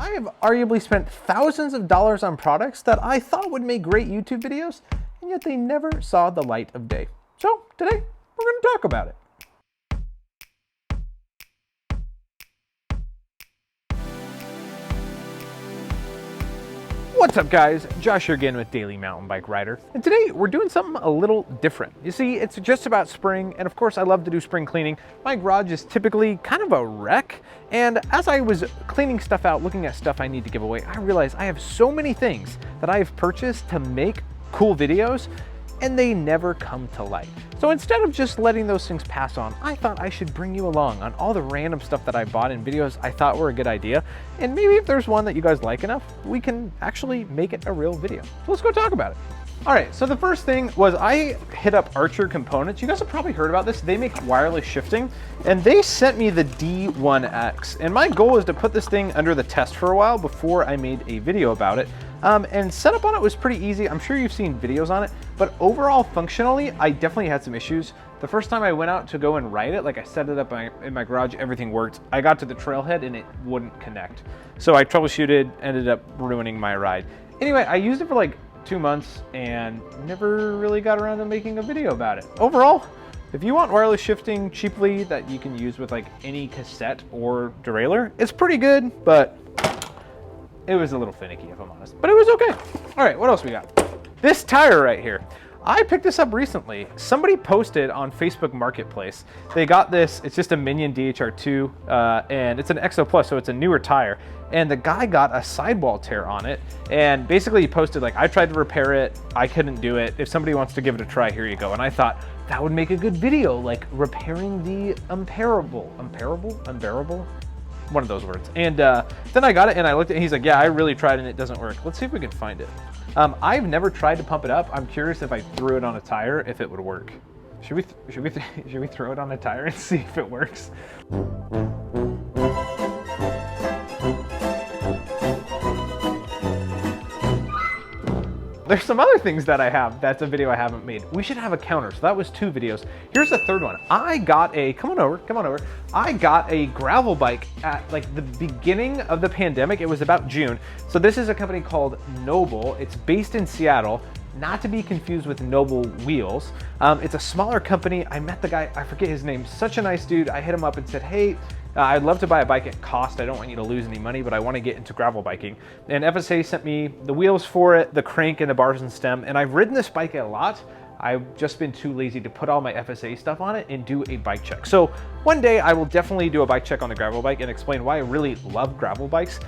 I have arguably spent thousands of dollars on products that I thought would make great YouTube videos, and yet they never saw the light of day. So today, we're going to talk about it. What's up guys, Josh here again with Daily Mountain Bike Rider, and today we're doing something a little different. You see, it's just about spring, and of course I love to do spring cleaning. My garage is typically kind of a wreck, and as I was cleaning stuff out, looking at stuff I need to give away, I realized I have so many things that I have purchased to make cool videos, and they never come to light. So instead of just letting those things pass on, I thought I should bring you along on all the random stuff that I bought in videos I thought were a good idea. And maybe if there's one that you guys like enough, we can actually make it a real video. So let's go talk about it. All right, so the first thing was I hit up Archer Components. You guys have probably heard about this. They make wireless shifting, and they sent me the D1X. And my goal is to put this thing under the test for a while before I made a video about it. And setup on it was pretty easy. I'm sure you've seen videos on it, but overall functionally, I definitely had some issues. The first time I went out to go and ride it, like I set it up in my garage, everything worked. I got to the trailhead and it wouldn't connect. So I troubleshooted, ended up ruining my ride. Anyway, I used it for like 2 months and never really got around to making a video about it. Overall, if you want wireless shifting cheaply that you can use with like any cassette or derailleur, it's pretty good, but it was a little finicky if I'm honest, but it was okay. All right, what else we got? This tire right here. I picked this up recently. Somebody posted on Facebook Marketplace. They got this, it's just a Minion DHR2, and it's an EXO Plus, so it's a newer tire. And the guy got a sidewall tear on it. And basically he posted like, I tried to repair it, I couldn't do it. If somebody wants to give it a try, here you go. And I thought that would make a good video, like repairing the unbearable? One of those words. And then I got it and I looked at it and he's like, yeah, I really tried and it doesn't work. Let's see if we can find it. I've never tried to pump it up. I'm curious if I threw it on a tire, if it would work. Should we throw it on a tire and see if it works? There's some other things that I have that's a video I haven't made. We should have a counter. So that was 2 videos. Here's the third one. I got a, come on over. I got a gravel bike at like the beginning of the pandemic. It was about June. So this is a company called Noble. It's based in Seattle, not to be confused with Noble Wheels. It's a smaller company. I met the guy, I forget his name, such a nice dude. I hit him up and said, hey, I'd love to buy a bike at cost. I don't want you to lose any money, but I want to get into gravel biking. And FSA sent me the wheels for it, the crank and the bars and stem. And I've ridden this bike a lot. I've just been too lazy to put all my FSA stuff on it and do a bike check. So one day I will definitely do a bike check on the gravel bike and explain why I really love gravel bikes.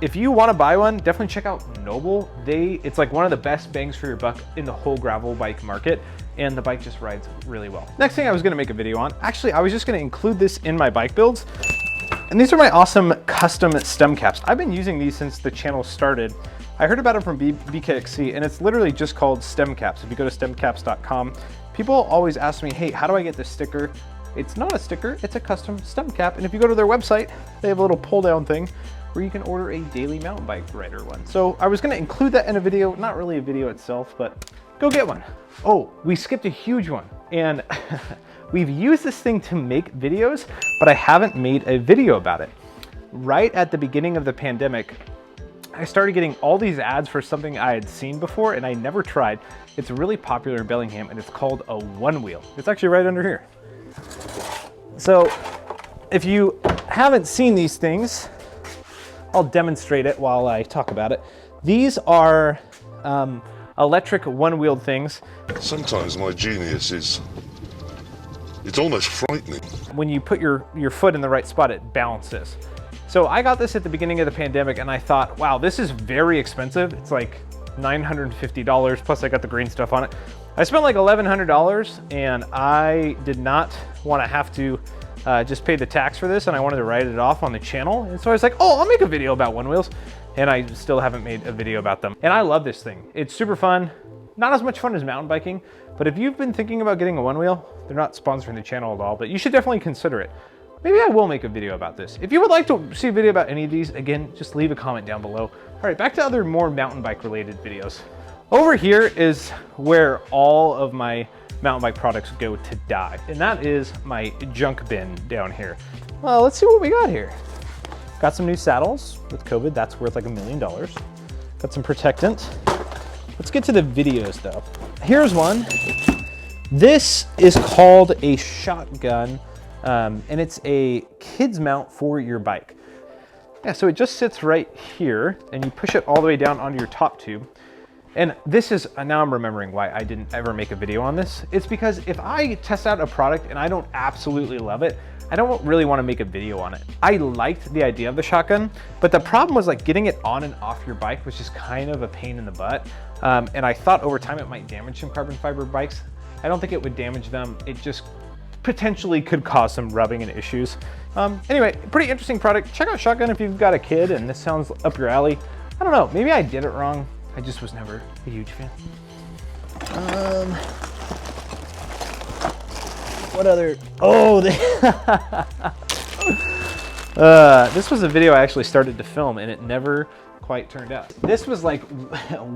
If you want to buy one, definitely check out Noble. It's like one of the best bangs for your buck in the whole gravel bike market. And the bike just rides really well. Next thing I was gonna make a video on, actually I was just gonna include this in my bike builds. And these are my awesome custom stem caps. I've been using these since the channel started. I heard about it from BKXC and it's literally just called stem caps. If you go to stemcaps.com, people always ask me, hey, how do I get this sticker? It's not a sticker, it's a custom stem cap. And if you go to their website, they have a little pull down thing where you can order a Daily Mountain Bike Rider one. So I was gonna include that in a video, not really a video itself, but go get one. Oh, we skipped a huge one. And we've used this thing to make videos, but I haven't made a video about it. Right at the beginning of the pandemic, I started getting all these ads for something I had seen before and I never tried. It's really popular in Bellingham and it's called a one wheel. It's actually right under here. So if you haven't seen these things, I'll demonstrate it while I talk about it. These are electric one-wheeled things. Sometimes my genius is, it's almost frightening. When you put your foot in the right spot, it balances. So I got this at the beginning of the pandemic and I thought, wow, this is very expensive. It's like $950, plus I got the green stuff on it. I spent like $1,100 and I did not want to have to just pay the tax for this and I wanted to write it off on the channel. And so I was like, oh, I'll make a video about one wheels. And I still haven't made a video about them. And I love this thing. It's super fun. Not as much fun as mountain biking, but if you've been thinking about getting a one wheel, they're not sponsoring the channel at all, but you should definitely consider it. Maybe I will make a video about this. If you would like to see a video about any of these, again, just leave a comment down below. All right, back to other more mountain bike related videos. Over here is where all of my mountain bike products go to die. And that is my junk bin down here. Well, let's see what we got here. Got some new saddles. With COVID, that's worth like $1 million. Got some protectant. Let's get to the videos though. Here's one. This is called a shotgun, and it's a kid's mount for your bike. Yeah, so it just sits right here, and you push it all the way down onto your top tube. And this is, now I'm remembering why I didn't ever make a video on this. It's because if I test out a product and I don't absolutely love it, I don't really want to make a video on it. I liked the idea of the shotgun, but the problem was like getting it on and off your bike was just kind of a pain in the butt. And I thought over time it might damage some carbon fiber bikes. I don't think it would damage them. It just potentially could cause some rubbing and issues. Anyway, pretty interesting product. Check out Shotgun if you've got a kid and this sounds up your alley. I don't know, maybe I did it wrong. I just was never a huge fan. What other, oh, this was a video I actually started to film and it never quite turned out. This was like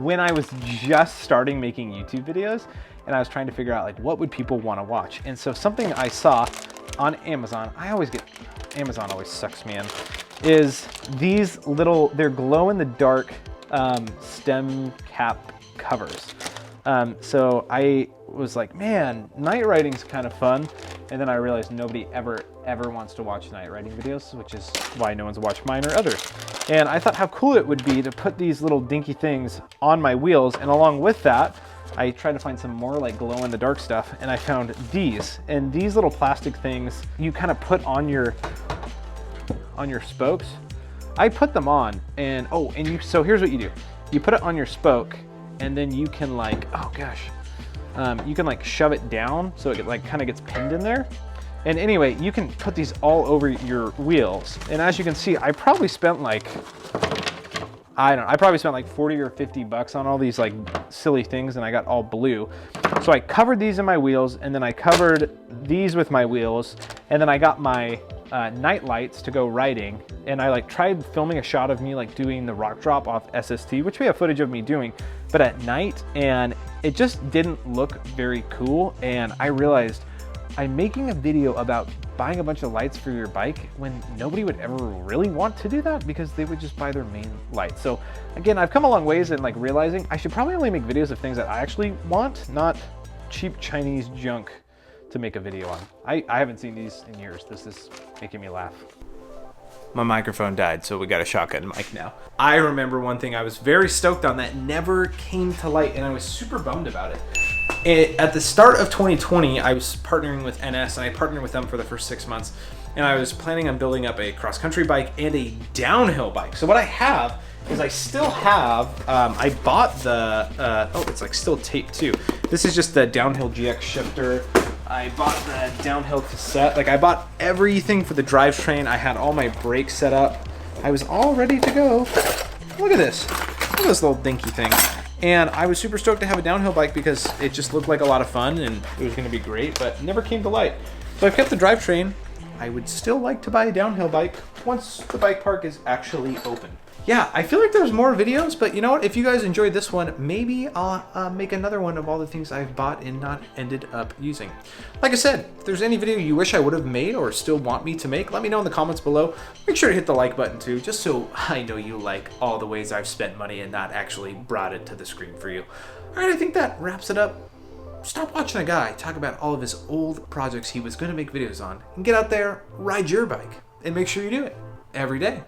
when I was just starting making YouTube videos and I was trying to figure out like what would people want to watch. And so something I saw on Amazon, Amazon always sucks me in, is these little, they're glow in the dark stem cap covers. So I was like, man, night riding's kind of fun. And then I realized nobody ever wants to watch night riding videos, which is why no one's watched mine or others. And I thought how cool it would be to put these little dinky things on my wheels. And along with that, I tried to find some more like glow in the dark stuff and I found these. And these little plastic things you kind of put on your spokes. I put them on and, so here's what you do. You put it on your spoke and then you can like, oh gosh, you can like shove it down so it like kind of gets pinned in there. And anyway, you can put these all over your wheels. And as you can see, I probably spent like, I probably spent like 40 or 50 bucks on all these like silly things and I got all blue. So I covered these in my wheels and then I covered these with my wheels and then I got my night lights to go riding, and I like tried filming a shot of me like doing the rock drop off SST, which we have footage of me doing, but at night, and it just didn't look very cool. And I realized I'm making a video about buying a bunch of lights for your bike when nobody would ever really want to do that because they would just buy their main light. So again, I've come a long ways in like realizing I should probably only make videos of things that I actually want, not cheap Chinese junk to make a video on. I haven't seen these in years. This is making me laugh. My microphone died, so we got a shotgun mic now. I remember one thing I was very stoked on that never came to light, and I was super bummed about it. At the start of 2020, I was partnering with NS, and I partnered with them for the first 6 months, and I was planning on building up a cross-country bike and a downhill bike. So what I have is I still have, I bought the, it's like still taped too. This is just the downhill GX shifter. I bought the downhill cassette. Like I bought everything for the drivetrain. I had all my brakes set up. I was all ready to go. Look at this. Look at this little dinky thing. And I was super stoked to have a downhill bike because it just looked like a lot of fun and it was gonna be great, but never came to light. So I've kept the drivetrain. I would still like to buy a downhill bike once the bike park is actually open. Yeah, I feel like there's more videos, but you know what? If you guys enjoyed this one, maybe I'll make another one of all the things I've bought and not ended up using. Like I said, if there's any video you wish I would have made or still want me to make, let me know in the comments below. Make sure to hit the like button too, just so I know you like all the ways I've spent money and not actually brought it to the screen for you. All right, I think that wraps it up. Stop watching a guy talk about all of his old projects he was going to make videos on and get out there, ride your bike, and make sure you do it every day.